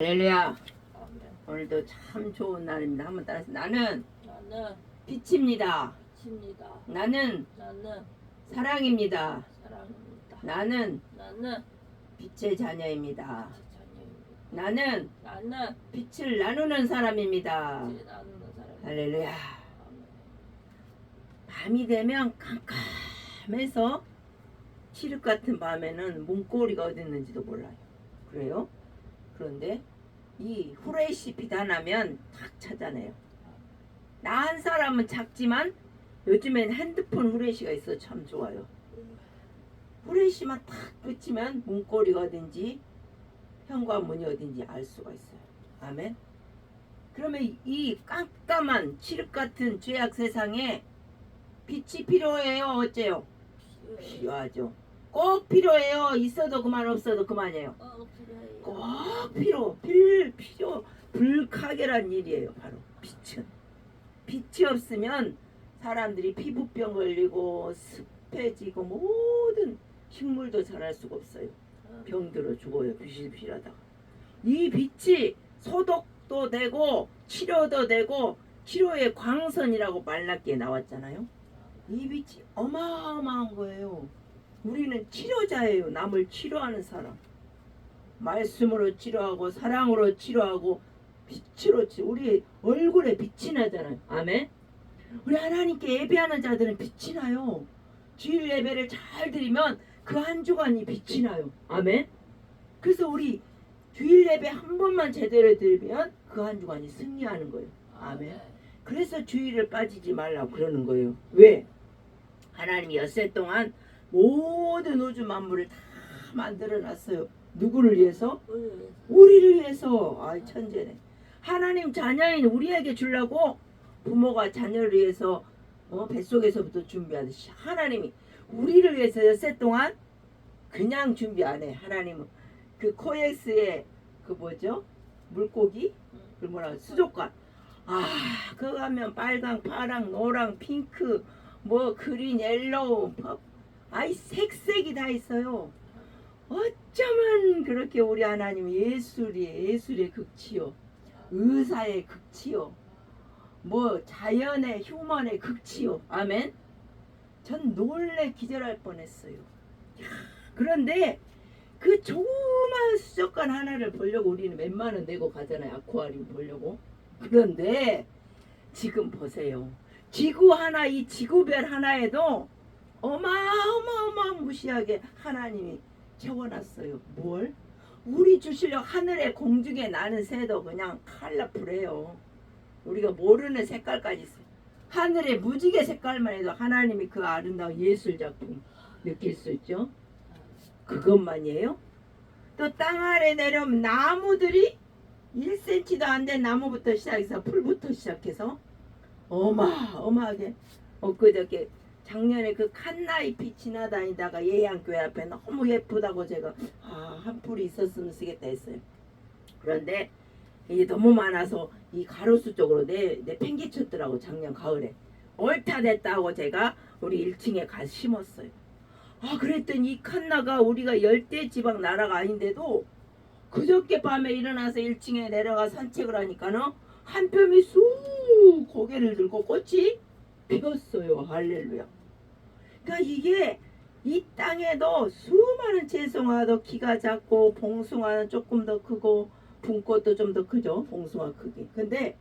할렐루야. 오늘도 참 좋은 날입니다. 한번 따라서 나는 나는 빛입니다. 빛입니다. 나는 나는 사랑입니다. 사랑입니다. 나는 나는 빛의 자녀입니다. 자녀입니다. 나는 나는 빛을 나누는 사람입니다. 빛을 나누는 사람. 할렐루야. 아멘. 밤이 되면 깜깜해서 칠흑 같은 밤에는 문고리가 어디 있는지도 몰라요. 그래요? 그런데 이 후레쉬 빛 하나면 탁 찾아내요. 나 한 사람은 작지만 요즘엔 핸드폰 후레쉬가 있어 참 좋아요. 후레쉬만 탁 붙이면 문고리가 어딘지 현관문이 어딘지 알 수가 있어요. 아멘. 그러면 이 깜깜한 칠흑 같은 죄악 세상에 빛이 필요해요? 어째요? 필요하죠. 꼭 필요해요. 있어도 그만 없어도 그만이에요. 필요해요. 꼭 필요 불가결한 일이에요. 바로 빛은. 빛이 없으면 사람들이 피부병 걸리고 습해지고 모든 식물도 자랄 수가 없어요. 병들어 죽어요. 빛이 필요하다가. 이 빛이 소독도 되고 치료도 되고 치료의 광선이라고 말랐게 나왔잖아요. 이 빛이 어마어마한 거예요. 우리는 치료자예요. 남을 치료하는 사람. 말씀으로 치료하고 사랑으로 치료하고 빛으로 치료. 우리 얼굴에 빛이 나잖아요. 아멘. 우리 하나님께 예배하는 자들은 빛이 나요. 주일 예배를 잘 드리면 그 한 주간이 빛이 나요. 아멘. 그래서 우리 주일 예배 한 번만 제대로 드리면 그 한 주간이 승리하는 거예요. 아멘. 그래서 주일을 빠지지 말라고 그러는 거예요. 왜? 하나님이 엿새 동안 모든 우주 만물을 다 만들어 놨어요. 누구를 위해서? 우리를 위해서. 아, 천재네. 하나님 자녀인 우리에게 주려고 부모가 자녀를 위해서 뱃속에서부터 준비하듯이 하나님이 우리를 위해서 엿새 동안 그냥 준비 안 해. 하나님은 그 코엑스의 그 뭐죠? 물고기? 그 뭐라 수족관. 아, 그거 하면 빨강, 파랑, 노랑, 핑크, 뭐 그린, 옐로우, 아이 색색이 다 있어요. 어쩌면 그렇게 우리 하나님 예술의 극치요, 의사의 극치요, 뭐 자연의 휴먼의 극치요. 아멘. 전 놀래 기절할 뻔했어요. 그런데 그 조그만 수족관 하나를 보려고 우리는 몇만 원 내고 가잖아요. 아쿠아리움 보려고. 그런데 지금 보세요. 지구 하나, 이 지구별 하나에도 어마어마무시하게 하나님이 채워놨어요. 뭘? 우리 주시려 하늘의 공중에 나는 새도 그냥 컬러풀해요. 우리가 모르는 색깔까지 있어요. 하늘의 무지개 색깔만 해도 하나님이 그 아름다운 예술작품 느낄 수 있죠. 그것만이에요. 또 땅 아래 내려오면 나무들이 1cm도 안 된 나무부터 시작해서 풀부터 시작해서 어마어마하게 엊그저께 작년에 그 칸나잎이 지나다니다가 예양교회 앞에 너무 예쁘다고 제가 한 풀이 있었으면 쓰겠다 했어요. 그런데 이게 너무 많아서 이 가로수 쪽으로 내 팽개쳤더라고. 작년 가을에 옳다 됐다 하고 제가 우리 1층에 가서 심었어요. 그랬더니 이 칸나가 우리가 열대지방 나라가 아닌데도 그저께 밤에 일어나서 1층에 내려가 산책을 하니까는 한 뼘이 쑥 고개를 들고 꽃이 피었어요. 할렐루야. 그러니까 이게 이 땅에도 수많은 채송화도 키가 작고 봉숭아는 조금 더 크고 분꽃도 좀 더 크죠. 봉숭아 크기. 근데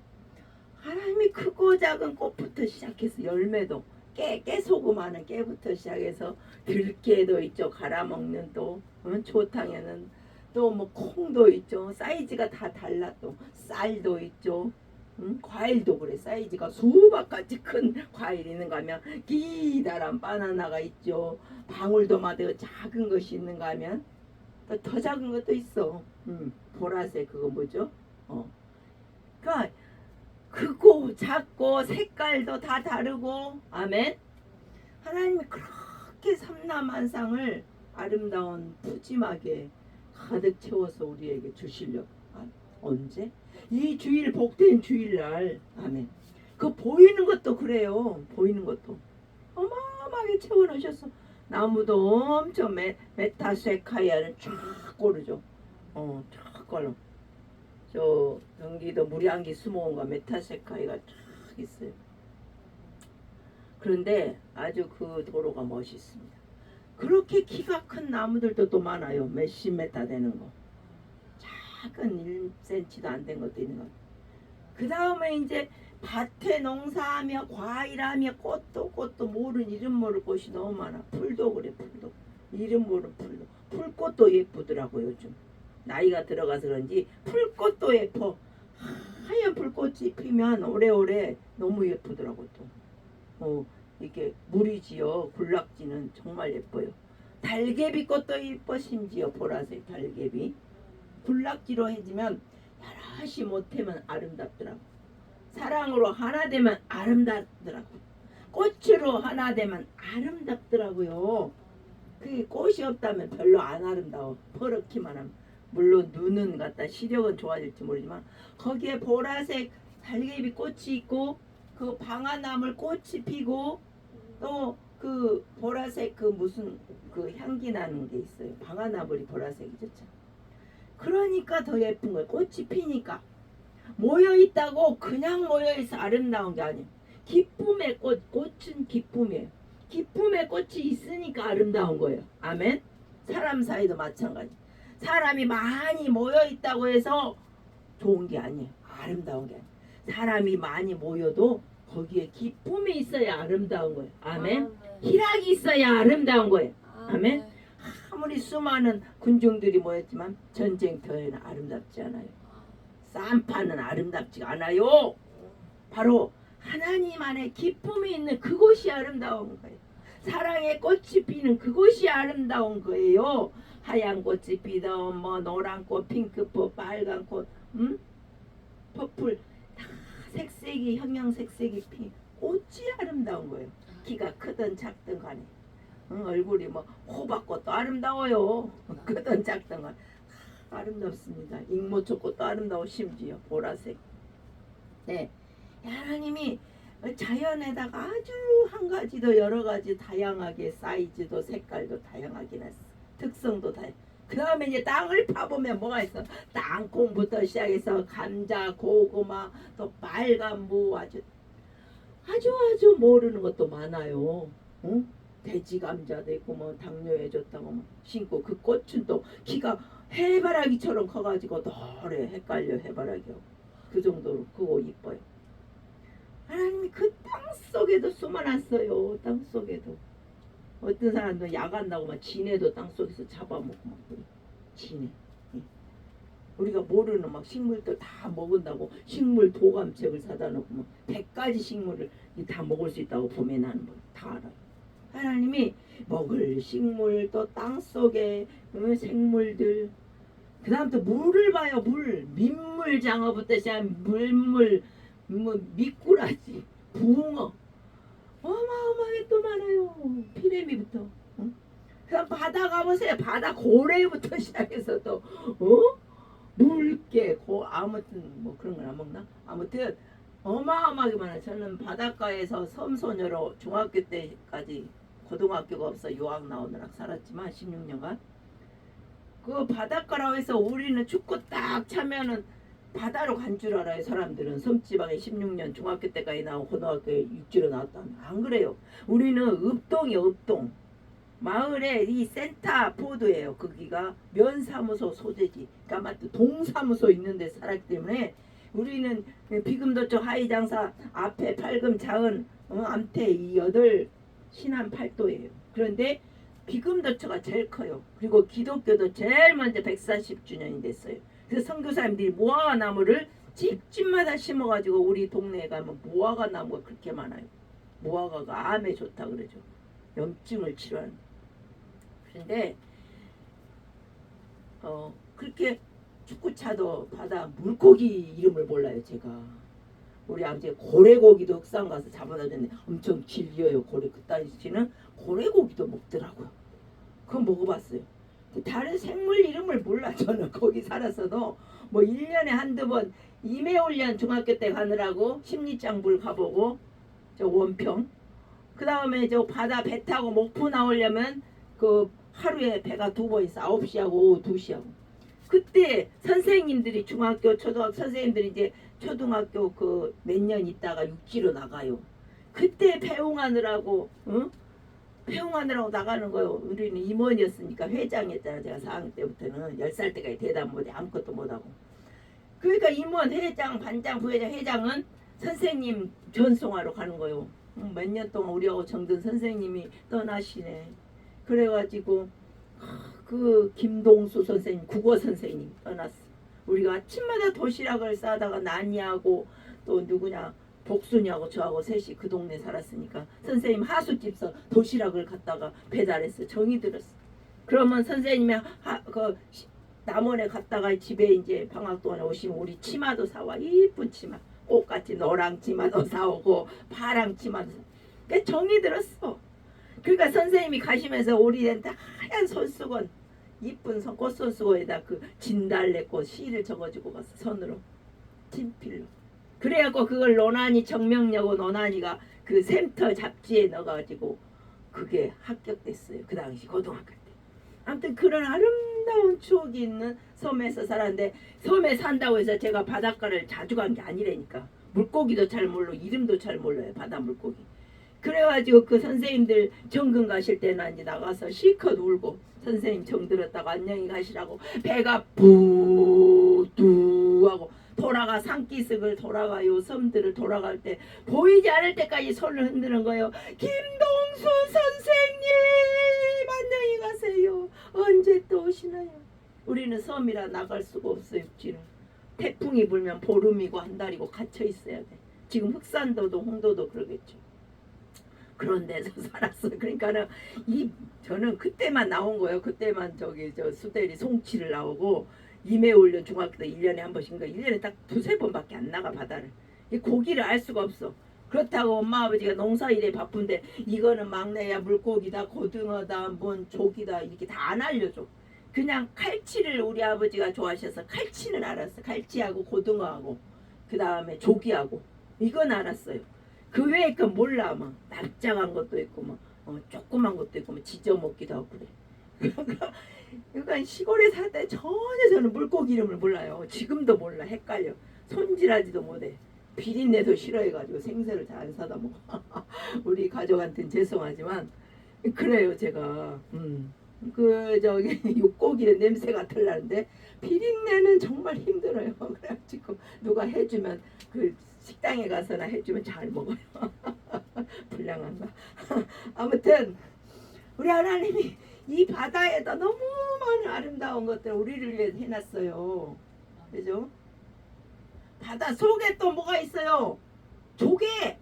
하나님이 크고 작은 꽃부터 시작해서 열매도 깨소금하는 깨부터 시작해서 들깨도 있죠. 갈아먹는 또 초탕에는 또 뭐 콩도 있죠. 사이즈가 다 달라. 또 쌀도 있죠. 과일도 그래. 사이즈가 수박같이 큰 과일 있는가 하면 기다란 바나나가 있죠. 방울토마토 작은 것이 있는가 하면 또 더 작은 것도 있어. 보라색 그거 뭐죠? 그러니까 크고 작고 색깔도 다 다르고. 아멘. 하나님이 그렇게 삼라만상을 아름다운 푸짐하게 가득 채워서 우리에게 주시려고. 언제? 이 주일 복된 주일날. 아멘. 그 보이는 것도 그래요. 보이는 것도 어마어마하게 채워놓으셨어. 나무도 엄청 메타세카이아를 쫙 고르죠. 쫙 걸어. 저 경기도 무량기 수목원과 메타세카이가 쫙 있어요. 그런데 아주 그 도로가 멋있습니다. 그렇게 키가 큰 나무들도 또 많아요. 몇십 메타 되는 거. 작은 1cm도 안 된 것도 있는 거. 그 다음에 이제 밭에 농사하며 과일하며 꽃도 모르는 이름 모를 꽃이 너무 많아. 풀도 그래, 풀도. 이름 모르는 풀도. 풀꽃도 예쁘더라고요, 요즘. 나이가 들어가서 그런지 풀꽃도 예뻐. 하얀 풀꽃이 피면 오래오래 너무 예쁘더라고 또. 이게 물이지요. 군락지는 정말 예뻐요. 달개비 꽃도 예뻐. 심지어 보라색 달개비. 군락지로 해지면 여럿이 못하면 아름답더라고. 사랑으로 하나 되면 아름답더라고. 꽃으로 하나 되면 아름답더라고요. 그 꽃이 없다면 별로 안 아름다워. 퍼렇기만 하면. 물론 눈은 갖다 시력은 좋아질지 모르지만 거기에 보라색 달개비 꽃이 있고 그 방아나물 꽃이 피고 또 그 보라색 그 무슨 그 향기 나는 게 있어요. 방아나물이 보라색이죠. 참. 그러니까 더 예쁜 거예요. 꽃이 피니까. 모여있다고 그냥 모여있어 아름다운 게 아니에요. 기쁨의 꽃, 꽃은 기쁨이에요. 기쁨의 꽃이 있으니까 아름다운 거예요. 아멘. 사람 사이도 마찬가지. 사람이 많이 모여있다고 해서 좋은 게 아니에요. 아름다운 게 아니에요. 사람이 많이 모여도 거기에 기쁨이 있어야 아름다운 거예요. 아멘. 희락이 있어야 아름다운 거예요. 아멘. 아무리 수많은 군중들이 모였지만 전쟁터에는 아름답지 않아요. 쌈파는 아름답지 않아요. 바로 하나님 안에 기쁨이 있는 그곳이 아름다운 거예요. 사랑의 꽃이 피는 그곳이 아름다운 거예요. 하얀 꽃이 피던 뭐 노란 꽃, 핑크꽃, 빨간 꽃, 퍼플 다 색색이 형형색색이 피 꽃이 아름다운 거예요. 키가 크든 작든 간에. 얼굴이 뭐 호박꽃도 아름다워요. 크든 작든 간에 아름답습니다. 익모초꽃도 아름다워. 심지어 보라색. 네, 하나님이 자연에다가 아주 한 가지도 여러 가지 다양하게 사이즈도 색깔도 다양하게 냈어. 특성도 다양. 그 다음에 이제 땅을 파보면 뭐가 있어? 땅콩부터 시작해서 감자, 고구마, 또 빨간 무 아주 모르는 것도 많아요. 응? 돼지 감자도 있고 뭐 당뇨에 좋다고 뭐 신고 그 꽃은 또 키가 해바라기처럼 커가지고 노래 헷갈려 해바라기하고 그 정도로 크고 이뻐요. 하나님이 그 땅속에도 숨어놨어요. 땅속에도 어떤 사람도 야간다고 막 진해도 땅속에서 잡아먹고 막 그래. 진해. 우리가 모르는 막 식물들 다 먹은다고 식물 도감책을 사다 놓고 막 100가지 식물을 다 먹을 수 있다고 봄에 나는 거 다 알아요. 하나님이 먹을 식물 또 땅속에 생물들 그 다음 또 물을 봐요. 민물장어부터 시작한 물물 뭐 미꾸라지 붕어 어마어마하게 또 많아요. 피레미부터 그다음 바다 가보세요. 바다 고래부터 시작해서 또 물개 아무튼 뭐 그런 건 안 먹나? 아무튼 어마어마하게 많아요. 저는 바닷가에서 섬소녀로 중학교 때까지 고등학교가 없어 유학 나오느라 살았지만 16년간 그 바닷가라고 해서 우리는 축구 딱 차면은 바다로 간 줄 알아요. 사람들은 섬지방에 16년 중학교 때까지 나오고 고등학교에 육지로 나왔다면 안 그래요. 우리는 읍동이요. 읍동 마을에 이 센터 포드예요. 거기가 면사무소 소재지. 그러니까 맞다 동사무소 있는 데 살았기 때문에 우리는 비금도쪽 하이장사 앞에 팔금 자은 암태 이 8 신안 8도예요. 그런데 비금도처가 제일 커요. 그리고 기독교도 제일 먼저 140주년이 됐어요. 그래서 선교사님들이 무화과 나무를 집집마다 심어가지고 우리 동네에 가면 무화과 나무가 그렇게 많아요. 무화과가 암에 좋다 그러죠. 염증을 치료하는. 그런데 그렇게 축구차도 바다 물고기 이름을 몰라요. 제가 우리 아버지 고래고기도 흑산 가서 잡아다 줬는데 엄청 질겨요. 고래 그 딸씨는 고래고기도 먹더라고요. 그거 먹어봤어요. 다른 생물 이름을 몰라. 저는 거기 살았어도 뭐 1년에 한두 번 임해훈련 중학교 때 가느라고 십리장불 가보고 저 원평 그 다음에 저 바다 배 타고 목포 나오려면 그 하루에 배가 2번 있어. 9시하고 오후 2시하고 그때 그때 선생님들이 중학교 초등학교 선생님들이 이제 초등학교 그 몇 년 있다가 육지로 나가요. 그때 배웅하느라고 배웅하느라고 나가는 거요. 우리는 임원이었으니까 회장이었잖아. 제가 4학년 때부터는 10살 때까지 대답 못해 아무것도 못하고. 그러니까 임원, 회장, 반장, 부회장, 회장은 선생님 전송하러 가는 거요. 몇 년 동안 우리하고 정든 선생님이 떠나시네. 그래가지고 그 김동수 선생님, 국어 선생님 떠났어. 우리가 아침마다 도시락을 싸다가 난이하고 또 누구냐 복순이하고 저하고 셋이 그 동네 살았으니까 선생님 하숙집서 도시락을 갖다가 배달했어. 정이 들었어. 그러면 선생님이 그 남원에 갔다가 집에 이제 방학 동안에 오시면 우리 치마도 사와. 이쁜 치마. 꽃같이 노랑 치마도 사오고 파랑 치마도 사오고. 그러니까 정이 들었어. 그러니까 선생님이 가시면서 우리한테 하얀 손수건 이쁜 꽃손수건에다 그 진달래꽃 시를 적어주고 갔어. 손으로 친필로. 그래갖고 그걸 노난이 정명여고 노난이가 그 샘터 잡지에 넣어가지고 그게 합격됐어요. 그 당시 고등학교 때. 아무튼 그런 아름다운 추억이 있는 섬에서 살았는데 섬에 산다고 해서 제가 바닷가를 자주 간 게 아니라니까. 물고기도 잘 몰라 이름도 잘 몰라요. 바다 물고기. 그래가지고 그 선생님들 정근 가실 때는 이제 나가서 실컷 울고 선생님 정 들었다고 안녕히 가시라고 배가 부두 하고 돌아가 산기슭을 돌아가요. 섬들을 돌아갈 때 보이지 않을 때까지 손을 흔드는 거예요. 김동수 선생님 안녕히 가세요. 언제 또 오시나요? 우리는 섬이라 나갈 수가 없어요. 육지는. 태풍이 불면 보름이고 한 달이고 갇혀 있어야 돼. 지금 흑산도도 홍도도 그러겠죠. 그런 데서 살았어요. 그러니까는 저는 그때만 나온 거예요. 그때만 저기 저 수대리 송치를 나오고 임해훈련 중학교 때 1년에 한 번씩인가 1년에 딱 두세 번밖에 안 나가 바다를. 이 고기를 알 수가 없어. 그렇다고 엄마 아버지가 농사일에 바쁜데 이거는 막내야 물고기다 고등어다 뭔 조기다 이렇게 다 안 알려줘. 그냥 칼치를 우리 아버지가 좋아하셔서 칼치는 알았어. 칼치하고 고등어하고 그 다음에 조기하고 이건 알았어요. 그 외에 건 몰라. 막 납작한 것도 있고 막 조그만 것도 있고 막 지져 먹기도 하고 그래. 그러니까 시골에 살 때 전혀 저는 물고기 이름을 몰라요. 지금도 몰라. 헷갈려. 손질하지도 못해. 비린내도 싫어해가지고 생새를 잘 안 사다 먹어. 우리 가족한테는 죄송하지만 그래요 제가. 그 저기 육고기는 냄새가 덜나는데 비린내는 정말 힘들어요. 그래가지고 누가 해주면 그 식당에 가서나 해주면 잘 먹어요. 불량한가. 아무튼 우리 하나님이 이 바다에다 너무 많은 아름다운 것들 우리를 위해 해놨어요. 그죠? 바다 속에 또 뭐가 있어요? 조개.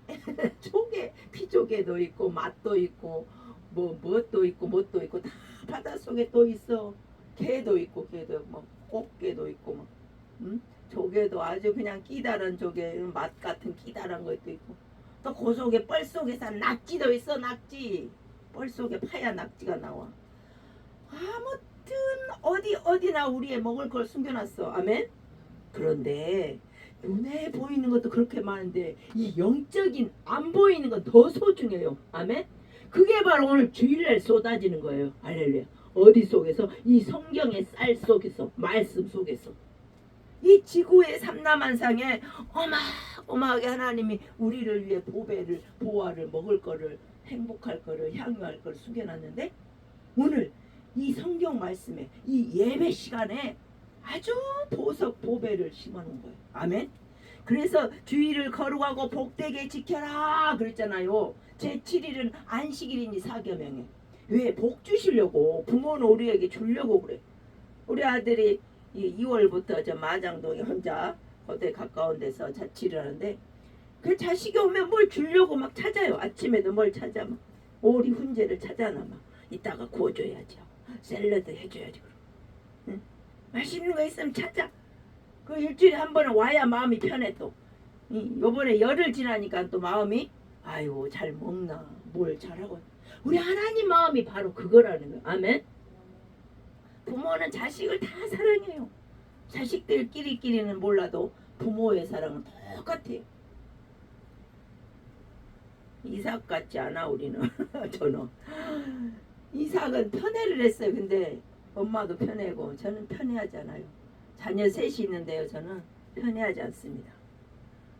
조개. 피조개도 있고 맛도 있고 뭣도 있고 뭣도 있고 다 바다 속에 또 있어. 개도 있고 개도 뭐 꽃게도 있고 뭐 조개도 아주 그냥 끼다란 조개 맛 같은 끼다란 것도 있고 또 그 속에 뻘 속에 산 낙지도 있어. 낙지 뻘 속에 파야 낙지가 나와. 아무튼 어디나 우리의 먹을 걸 숨겨놨어. 아멘. 그런데 눈에 보이는 것도 그렇게 많은데 이 영적인 안 보이는 건 더 소중해요. 아멘. 그게 바로 오늘 주일날 쏟아지는 거예요. 할렐루야. 어디 속에서? 이 성경의 쌀 속에서, 말씀 속에서. 이 지구의 삼라만상에 어마어마하게 하나님이 우리를 위해 보배를, 보화를, 먹을 거를, 행복할 거를, 향유할 거를 숨겨놨는데 오늘 이 성경 말씀에 이 예배 시간에 아주 보석 보배를 심어놓은 거예요. 아멘. 그래서 주일을 거룩하고 복되게 지켜라 그랬잖아요. 제7일은 안식일이니 사계명에. 왜? 복 주시려고. 부모는 우리에게 주려고 그래. 우리 아들이 2월부터 저 마장동에 혼자 거기에 가까운 데서 자취를 하는데 그 자식이 오면 뭘 주려고 막 찾아요. 아침에도 뭘 찾아 막 오리 훈제를 찾아나 막 이따가 구워줘야지 샐러드 해줘야지. 응? 맛있는 거 있으면 찾아. 그 일주일에 한 번은 와야 마음이 편해. 또 요번에 열흘 지나니까 또 마음이 아유 잘 먹나 뭘 잘하고. 우리 하나님 마음이 바로 그거라는 거예요. 아멘. 부모는 자식을 다 사랑해요. 자식들끼리는 몰라도 부모의 사랑은 똑같아요. 이삭 같지 않아 우리는. 저는 이삭은 편애를 했어요. 근데 엄마도 편애고 저는 편애하지 않아요. 자녀 셋이 있는데요. 저는 편애하지 않습니다.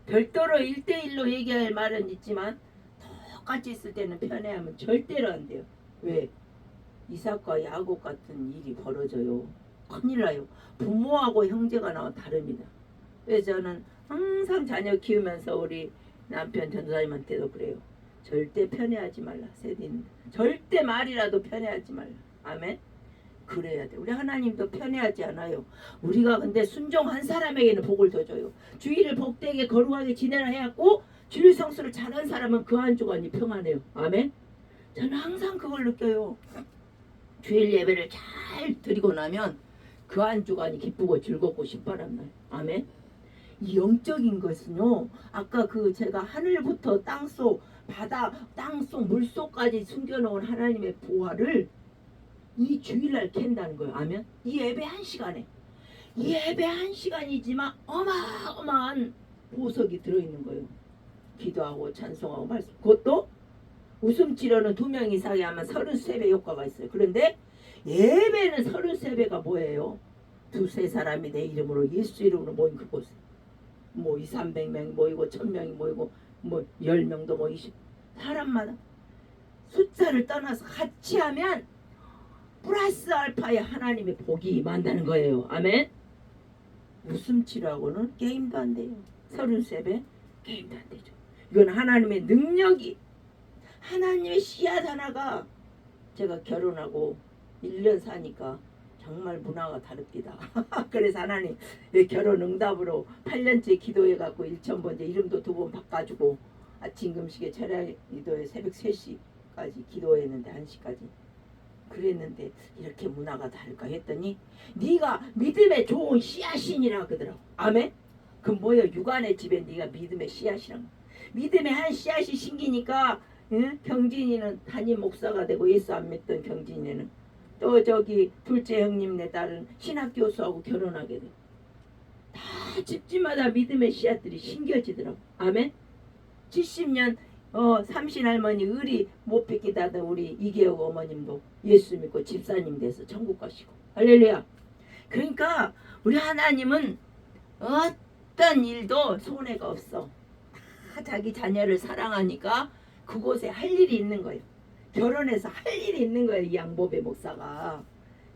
별도로 1대1로 얘기할 말은 있지만 똑같이 있을 때는 편애하면 절대로 안 돼요. 왜? 이삭과 야곱 같은 일이 벌어져요. 큰일 나요. 부모하고 형제가 나와 다릅니다. 그래서 저는 항상 자녀 키우면서 우리 남편 전도사님한테도 그래요. 절대 편애하지 말라. 세대는 절대 말이라도 편애하지 말라. 아멘. 그래야 돼. 우리 하나님도 편애하지 않아요. 우리가 근데 순종한 사람에게는 복을 더 줘요. 주일을 복되게 거룩하게 지내라 해갖고 주일 성수를 잘한 사람은 그 한 주간이 평안해요. 아멘. 저는 항상 그걸 느껴요. 주일 예배를 잘 드리고 나면 그 한 주간이 기쁘고 즐겁고 신바람나요. 아멘. 이 영적인 것은요. 아까 그 제가 하늘부터 땅속 바다 땅속 물속까지 숨겨놓은 하나님의 보화를 이 주일날 캔다는 거예요. 아멘. 이 예배 한 시간에 이 예배 한 시간이지만 어마어마한 보석이 들어있는 거예요. 기도하고 찬송하고 말씀. 그것도 웃음 치료는 2명 이상이 하면 33배 효과가 있어요. 그런데 예배는 33배가 뭐예요? 2-3사람이 내 이름으로 예수 이름으로 모인 그곳에 뭐 200-300명 모이고 1000명이 모이고 뭐 10명도 모이고 사람마다 숫자를 떠나서 같이 하면 플러스 알파의 하나님의 복이 임한다는 거예요. 아멘. 웃음 치료하고는 게임도 안 돼요. 33배 게임도 안 되죠. 이건 하나님의 능력이 하나님의 씨앗 하나가 제가 결혼하고 1년 사니까 정말 문화가 다릅니다. 그래서 하나님 결혼 응답으로 8년째 기도해갖고 1000번째 이름도 2번 바꿔주고 아침 금식에 철야 기도에 새벽 3시까지 기도했는데 1시까지 그랬는데 이렇게 문화가 다를까 했더니 네가 믿음의 좋은 씨앗이니라 그러더라고. 아멘. 그 뭐예요? 육안의 집에 네가 믿음의 씨앗이란 믿음의 한 씨앗이 심기니까 응? 경진이는 담임 목사가 되고 예수 안 믿던 경진이는 또 저기 둘째 형님 내 딸은 신학교수하고 결혼하게 돼. 다 집집마다 믿음의 씨앗들이 심겨지더라고. 아멘. 70년 삼신 할머니 의리 못 뺏기다던 우리 이계옥 어머님도 예수 믿고 집사님 돼서 천국 가시고 할렐루야. 그러니까 우리 하나님은 어떤 일도 손해가 없어. 다 자기 자녀를 사랑하니까 그곳에 할 일이 있는 거예요. 결혼해서 할 일이 있는 거예요. 이 양보배 목사가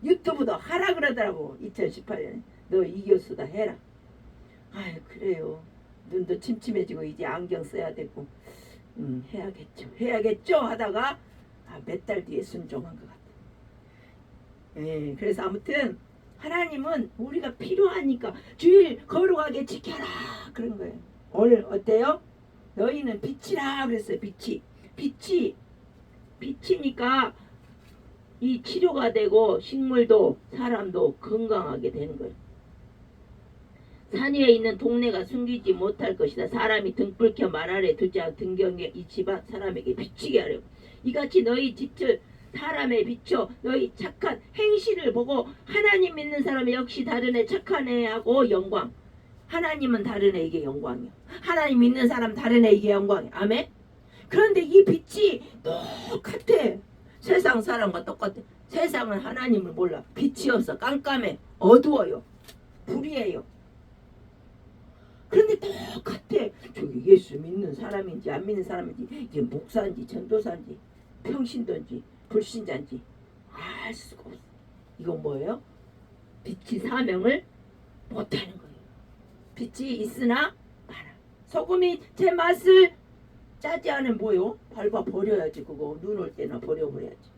유튜브도 하라 그러더라고. 2018년에 너 이 교수다 해라. 아유 그래요. 눈도 침침해지고 이제 안경 써야 되고 해야겠죠 하다가 몇 달 뒤에 순종한 것 같아요. 예, 그래서 아무튼 하나님은 우리가 필요하니까 주일 거룩하게 지켜라 그런 거예요. 오늘 어때요? 너희는 빛이라 그랬어요. 빛이니까 이 치료가 되고 식물도 사람도 건강하게 되는 거예요. 산 위에 있는 동네가 숨기지 못할 것이다. 사람이 등불 켜 말 아래 두지 않은 등경에 이 집안 사람에게 비치게 하려고. 이같이 너희 빛을 사람의 비춰 너희 착한 행실을 보고 하나님 믿는 사람이 역시 다른 애 착한 애하고 영광. 하나님은 다른 애에게 영광이야. 하나님 믿는 사람 다른 애에게 영광이야. 아멘. 그런데 이 빛이 똑같아. 세상 사람과 똑같아. 세상은 하나님을 몰라. 빛이 없어. 깜깜해. 어두워요. 불이에요. 그런데 똑같아. 저기 예수 믿는 사람인지 안 믿는 사람인지 이게 목사인지 전도사인지 평신도인지 불신자인지 알 수가 없어. 이건 뭐예요? 빛이 사명을 못하는 거예요. 빛이 있으나 말아. 소금이 제 맛을 짜지 않으면 뭐예요? 밟아 버려야지. 그거 눈 올 때나 버려버려야지.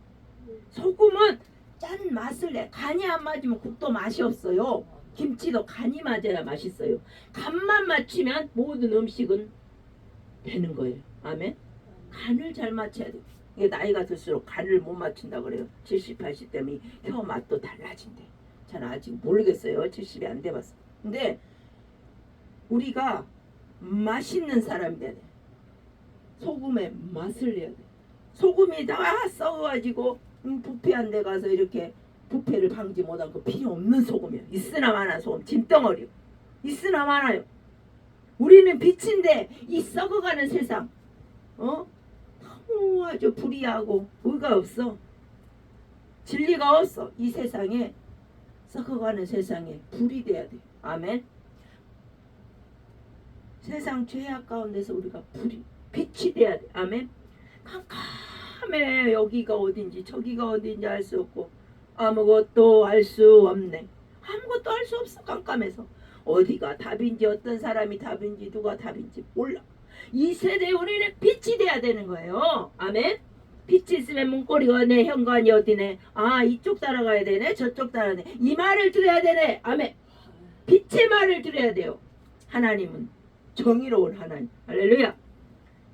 소금은 짠 맛을 내. 간이 안 맞으면 국도 맛이 없어요. 김치도 간이 맞아야 맛있어요. 간만 맞추면 모든 음식은 되는 거예요. 아멘. 간을 잘 맞춰야 돼요. 이게 나이가 들수록 간을 못 맞춘다 그래요. 70, 80 되면 혀 맛도 달라진대. 저는 아직 모르겠어요. 70이 안 돼봤어. 근데 우리가 맛있는 사람이 돼야 돼. 소금의 맛을 내야 돼. 소금이 다 썩어가지고 부패한 데 가서 이렇게 부패를 방지 못한 거 필요 없는 소금이에요. 있으나 마나 소금 짐덩어리요. 있으나 마나요. 우리는 빛인데 이 썩어가는 세상 너무 아주 불의하고 의가 없어. 진리가 없어. 이 세상에 썩어가는 세상에 불이 돼야 돼. 아멘. 세상 죄악 가운데서 우리가 빛이 돼야 돼. 아멘. 깜깜해. 여기가 어딘지 저기가 어딘지 알 수 없고 아무것도 알 수 없네. 아무것도 알 수 없어. 깜깜해서 어디가 답인지 어떤 사람이 답인지 누가 답인지 몰라. 이 세대에 우리는 빛이 돼야 되는 거예요. 아멘. 빛이 있으면 문고리가 내 현관이 어디네. 아 이쪽 따라가야 되네 저쪽 따라가야 되네. 이 말을 들어야 되네. 아멘. 빛의 말을 들어야 돼요. 하나님은 정의로운 하나님. 할렐루야.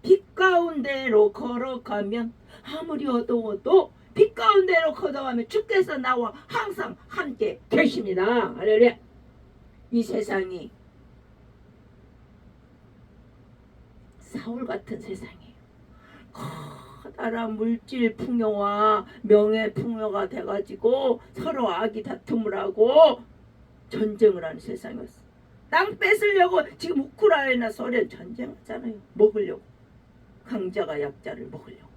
빛 가운데로 걸어가면 아무리 어두워도 빛 가운데로 걸어가면 주께서 나와 항상 함께 계십니다. 할렐루야. 이 세상이 사울 같은 세상이에요. 커다란 물질 풍요와 명예 풍요가 돼가지고 서로 악이 다툼을 하고 전쟁을 하는 세상이었어. 땅 뺏으려고 지금 우크라이나 소련 전쟁하잖아요. 먹으려고. 강자가 약자를 먹으려고.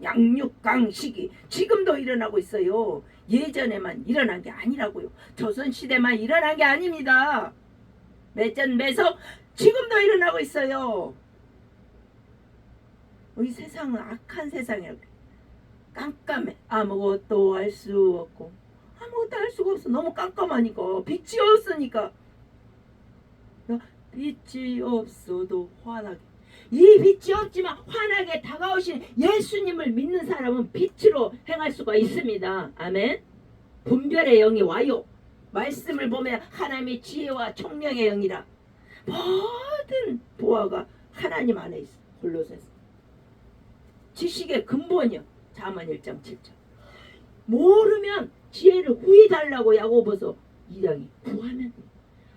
양육강식이 지금도 일어나고 있어요. 예전에만 일어난 게 아니라고요. 조선시대만 일어난 게 아닙니다. 매전 지금도 일어나고 있어요. 우리 세상은 악한 세상이라고 그래. 깜깜해. 아무것도 알 수 없고 아무것도 알 수가 없어. 너무 깜깜하니까. 빛이 없으니까. 빛이 없어도 환하게. 이 빛이 없지만 환하게 다가오신 예수님을 믿는 사람은 빛으로 행할 수가 있습니다. 아멘. 분별의 영이 와요. 말씀을 보면 하나님의 지혜와 총명의 영이라 모든 보화가 하나님 안에 있어. 골로새서. 지식의 근본이요. 잠언 1장 7절. 모르면 지혜를 구해달라고 야고보서 2장이 구하면 돼.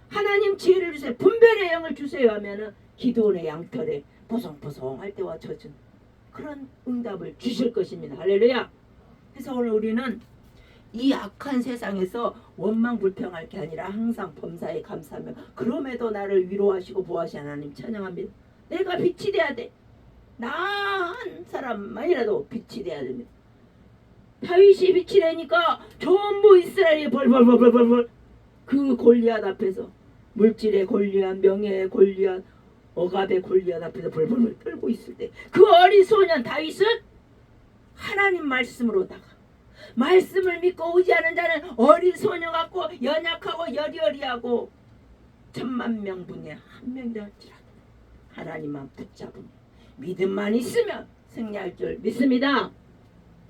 하나님 지혜를 주세요. 분별의 영을 주세요 하면은 기도원의 양털에 보송보송할 때와 젖은 그런 응답을 주실 것입니다. 할렐루야. 그래서 오늘 우리는 이 악한 세상에서 원망불평할 게 아니라 항상 범사에 감사하며 그럼에도 나를 위로하시고 보호하시 하나님 찬양합니다. 내가 빛이 돼야 돼. 나 한 사람만이라도 빛이 돼야 됩니다. 다윗이 빛이 되니까 전부 이스라엘이 벌벌벌벌벌 그 골리앗 앞에서 물질의 골리앗, 명예의 골리앗, 억압의 골리앗 앞에서 벌벌벌 떨고 있을 때 그 어린 소년 다윗은 하나님 말씀으로다가 말씀을 믿고 의지하는 자는 어린 소녀 같고 연약하고 여리여리하고 10,000,000명분에 한 명이라 할지라도 하나님만 붙잡으면 믿음만 있으면 승리할 줄 믿습니다.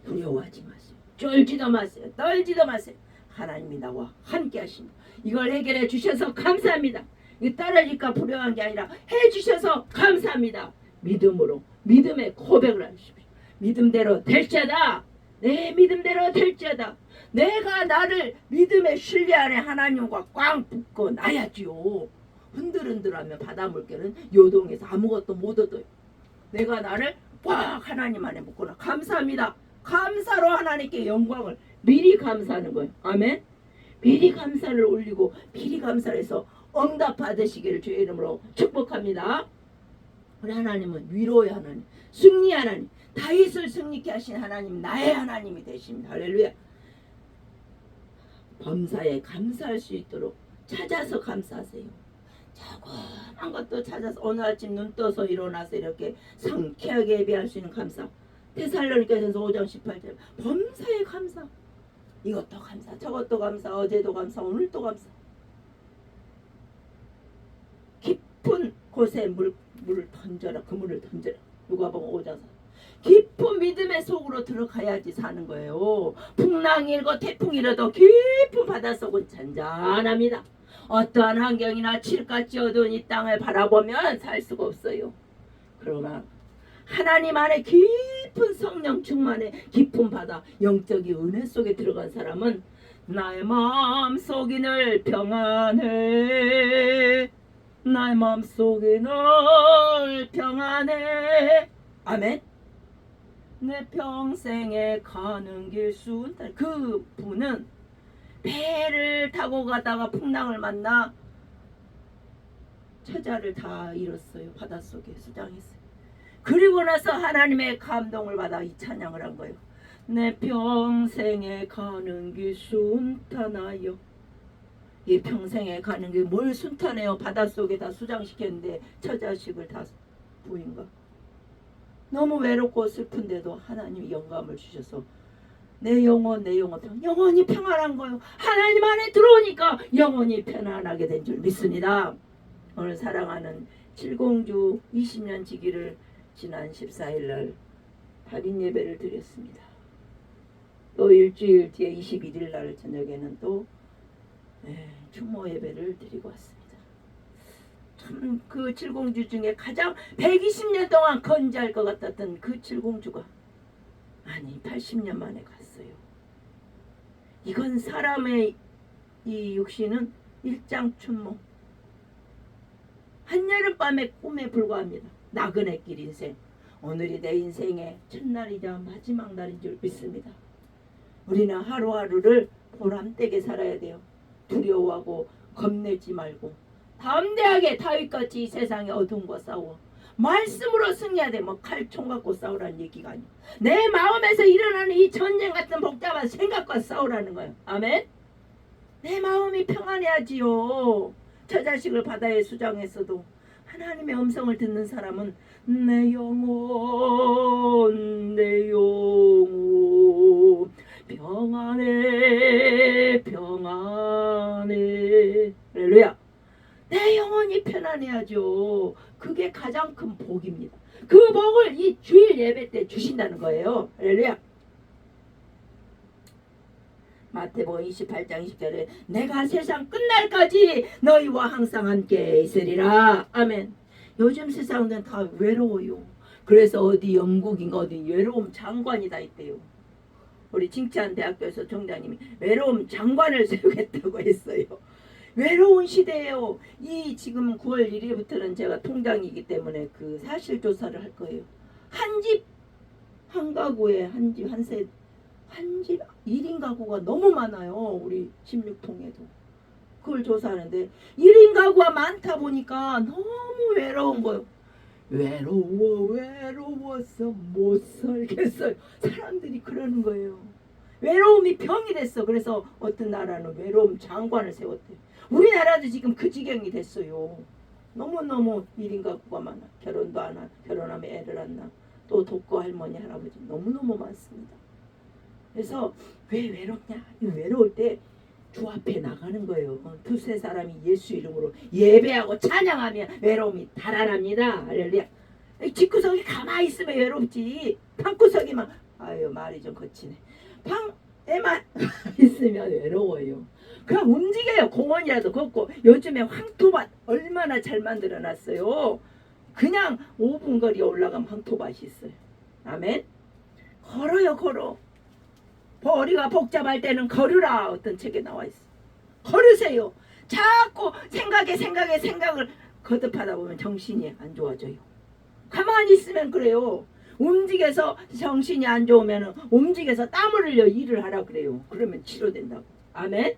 두려워하지 마세요. 쫄지도 마세요. 떨지도 마세요. 하나님이 나와 함께 하십니다. 이걸 해결해 주셔서 감사합니다. 이 떨어질까 불행한 게 아니라 해 주셔서 감사합니다. 믿음으로 믿음의 고백을 하십시오. 믿음대로 될지어다. 내 믿음대로 될지어다. 내가 나를 믿음의 신뢰 안에 하나님과 꽝 붙고 나야지요. 흔들흔들하면 바닷물개는 요동해서 아무것도 못 얻어요. 내가 나를 꽉 하나님 안에 묶거나 감사합니다. 감사로 하나님께 영광을 미리 감사하는 거예요. 아멘. 미리 감사를 올리고 미리 감사를 해서 응답 받으시기를 주의 이름으로 축복합니다. 우리 하나님은 위로의 하나님, 승리의 하나님, 다윗을 승리케 하신 하나님, 나의 하나님이 되십니다. 할렐루야. 범사에 감사할 수 있도록 찾아서 감사하세요. 조그만 것도 찾아서 오늘 아침 눈 떠서 일어나서 이렇게 상쾌하게 예배할 수 있는 감사. 데살로니가전서 5장 18절 범사에 감사. 이것도 감사, 저것도 감사, 어제도 감사, 오늘도 감사. 깊은 곳에 물을 던져라. 그물을 던져라. 누가복음 5장 4. 깊은 믿음의 속으로 들어가야지 사는 거예요. 풍랑이 일고 태풍이 일어도 깊은 바닷속은 잔잔합니다. 어떠한 환경이나 칠같이 어두운 이 땅을 바라보면 살 수가 없어요. 그러나 하나님 안에 깊은 성령 충만의 깊은 바다 영적인 은혜 속에 들어간 사람은 나의 마음 속이 늘 평안해. 나의 마음 속이 늘 평안해. 아멘. 내 평생에 가는 길 순탄. 그 분은 배를 타고 가다가 풍랑을 만나 처자를 다 잃었어요. 바닷속에 수장했어요. 그리고 나서 하나님의 감동을 받아 이 찬양을 한 거예요. 내 평생에 가는 길 순탄하여 이 평생에 가는 게 뭘 순탄해요. 바닷속에 다 수장시켰는데 처자식을 다 부인가. 너무 외롭고 슬픈데도 하나님이 영감을 주셔서 내 영혼 영혼이 평안한 거요. 하나님 안에 들어오니까 영혼이 편안하게 된 줄 믿습니다. 오늘 사랑하는 칠공주 20년 지기를 지난 14일 날 발인 예배를 드렸습니다. 또 일주일 뒤에 21일 날 저녁에는 또 추모 예배를 드리고 왔습니다. 참 그 칠공주 중에 가장 120년 동안 건재할 것 같았던 그 칠공주가 아니 80년 만에 갔어요. 이건 사람의 이 육신은 일장춘몽, 한여름밤의 꿈에 불과합니다. 나그네길 인생. 오늘이 내 인생의 첫날이자 마지막 날인 줄 믿습니다. 우리는 하루하루를 보람되게 살아야 돼요. 두려워하고 겁내지 말고 담대하게 다윗같이 이 세상의 어둠과 싸워 말씀으로 승리해야 돼. 뭐 칼총 갖고 싸우라는 얘기가 아니야. 내 마음에서 일어나는 이 전쟁 같은 복잡한 생각과 싸우라는 거예요. 아멘. 내 마음이 평안해야지요. 처자식을 바다에 수장했어도 하나님의 음성을 듣는 사람은 내 영혼 평안해 할렐루야. 내 영혼이 편안해야죠. 그게 가장 큰 복입니다. 그 복을 이 주일 예배 때 주신다는 거예요. 할렐루야. 마태복음 28장 20절에 내가 세상 끝날까지 너희와 항상 함께 있으리라. 아멘. 요즘 세상은 다 외로워요. 그래서 어디 영국인가 어디 외로움 장관이 다 있대요. 우리 칭찬대학교에서 총장님이 외로움 장관을 세우겠다고 했어요. 외로운 시대예요. 이 지금 9월 1일부터는 제가 통장이기 때문에 그 사실 조사를 할 거예요. 한 집 한 가구에 한 집 1인 가구가 너무 많아요. 우리 16통에도. 그걸 조사하는데 1인 가구가 많다 보니까 너무 외로운 거예요. 외로워서 못 살겠어요. 사람들이 그러는 거예요. 외로움이 병이 됐어. 그래서 어떤 나라는 외로움 장관을 세웠대요. 우리나라도 지금 그 지경이 됐어요. 너무너무 1인 가구가 많아. 결혼도 안 하고 결혼하면 애를 안 낳아. 또 독거 할머니 할아버지 너무너무 많습니다. 그래서 왜 외롭냐? 외로울 때 주 앞에 나가는 거예요. 두세 사람이 예수 이름으로 예배하고 찬양하면 외로움이 달아납니다. 할렐루야. 집구석에 가만히 있으면 외롭지. 방구석에만 아유 말이 좀 거치네. 방에만 있으면 외로워요. 그냥 움직여요. 공원이라도 걷고. 요즘에 황토밭 얼마나 잘 만들어놨어요. 그냥 5분 거리에 올라가면 황토밭이 있어요. 아멘. 걸어요. 걸어. 머리가 복잡할 때는 걸으라. 어떤 책에 나와 있어. 걸으세요. 자꾸 생각을 거듭하다 보면 정신이 안 좋아져요. 가만히 있으면 그래요. 움직여서 정신이 안 좋으면 움직여서 땀을 흘려 일을 하라 그래요. 그러면 치료된다고. 아멘.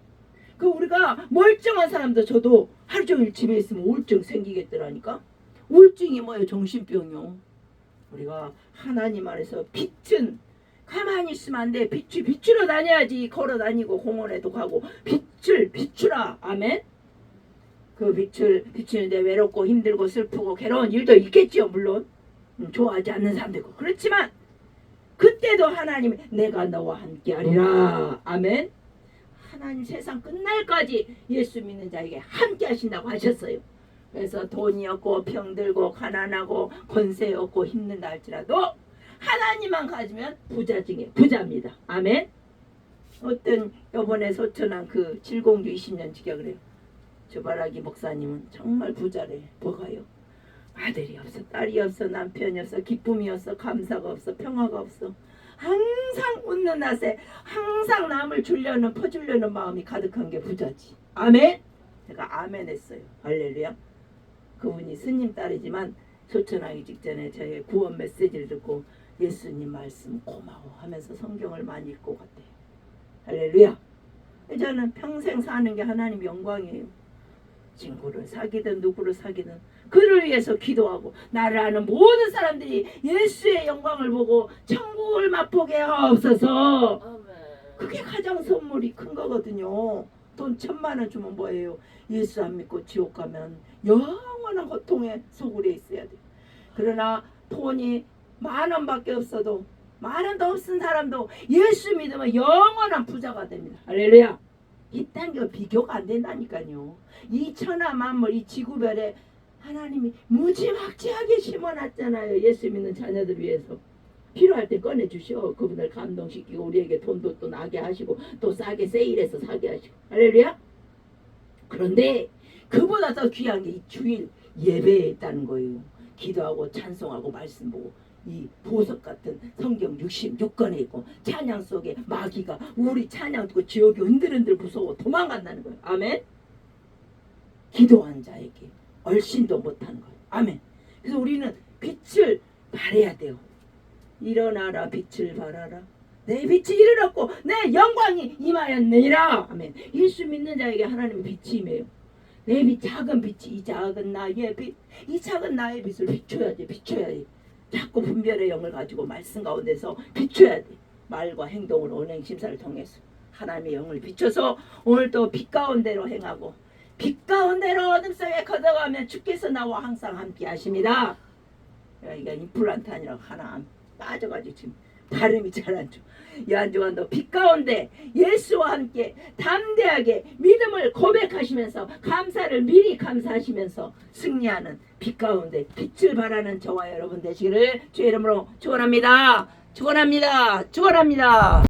그 우리가 멀쩡한 사람도 저도 하루 종일 집에 있으면 우울증 생기겠더라니까. 우울증이 뭐예요? 정신병이요. 우리가 하나님 안에서 빛은 가만히 있으면 안 돼. 비추러 다녀야지. 걸어 다니고 공원에도 가고 빛을 비추라. 아멘. 그 빛을 비추는데 외롭고 힘들고 슬프고 괴로운 일도 있겠지요. 물론 좋아하지 않는 사람도 있고. 그렇지만 그때도 하나님이 내가 너와 함께하리라. 아멘. 하나님 세상 끝날까지 예수 믿는 자에게 함께 하신다고 하셨어요. 그래서 돈이 없고 병들고 가난하고 권세 없고 힘든다 할지라도 하나님만 가지면 부자 중에 부자입니다. 아멘. 어떤 요번에 소천한 그 칠공주 20년 지겨 그래요. 주바라기 목사님은 정말 부자래. 뭐가요? 아들이 없어, 딸이 없어, 남편이 없어, 기쁨이 없어, 감사가 없어, 평화가 없어. 항상 웃는 낯에 항상 남을 주려는 퍼주려는 마음이 가득한 게 부자지. 아멘. 제가 아멘 했어요. 할렐루야. 그분이 스님 딸이지만 소천하기 직전에 저의 구원 메시지를 듣고 예수님 말씀 고마워 하면서 성경을 많이 읽고 갔대요. 할렐루야. 저는 평생 사는 게 하나님 영광이에요. 친구를 사귀든 누구를 사귀든 그를 위해서 기도하고 나를 아는 모든 사람들이 예수의 영광을 보고 천국을 맛보게 하옵소서. 그게 가장 선물이 큰 거거든요. 돈 1,000만 원 주면 뭐예요? 예수 안 믿고 지옥 가면 영원한 고통의 소굴에 있어야 돼. 그러나 돈이 10,000원밖에 없어도 10,000원도 없은 사람도 예수 믿으면 영원한 부자가 됩니다. 할렐루야. 이딴 게 비교가 안 된다니까요. 이 천하 만물 이 지구별에 하나님이 무지막지하게 심어놨잖아요. 예수 믿는 자녀들 위해서. 필요할 때 꺼내주시오. 그분을 감동시키고 우리에게 돈도 또 나게 하시고 또 싸게 세일해서 사게 하시고. 할렐루야. 그런데 그보다 더 귀한 게 이 주일 예배에 있다는 거예요. 기도하고 찬송하고 말씀 보고 이 보석 같은 성경 66권에 있고 찬양 속에 마귀가 우리 찬양 듣고 지옥이 흔들흔들 무서워 도망간다는 거예요. 아멘. 기도한 자에게 얼씬도 못하는 거예요. 아멘. 그래서 우리는 빛을 발해야 돼요. 일어나라 빛을 발하라. 내 빛이 이르렀고 내 영광이 임하였느니라. 아멘. 예수 믿는 자에게 하나님의 빛이 임해요. 내 빛 작은 빛이 이 작은 나의 빛, 이 작은 나의 빛을 비춰야지. 비춰야지. 자꾸 분별의 영을 가지고 말씀 가운데서 비춰야 돼. 말과 행동으로 언행 심사를 통해서 하나님의 영을 비춰서 오늘도 빛 가운데로 행하고 빛 가운데로 어둠 속에 걷어가면 주께서 나와 항상 함께 하십니다. 이게 임플란트 아니라 하나 안 빠져가지고 지금 발음이 잘 안 좋아. 요한조간도 빛 가운데 예수와 함께 담대하게 믿음을 고백하시면서 감사를 미리 감사하시면서 승리하는 빛 가운데 빛을 발하는 저와 여러분 되시기를 주의 이름으로 축원합니다. 축원합니다. 축원합니다.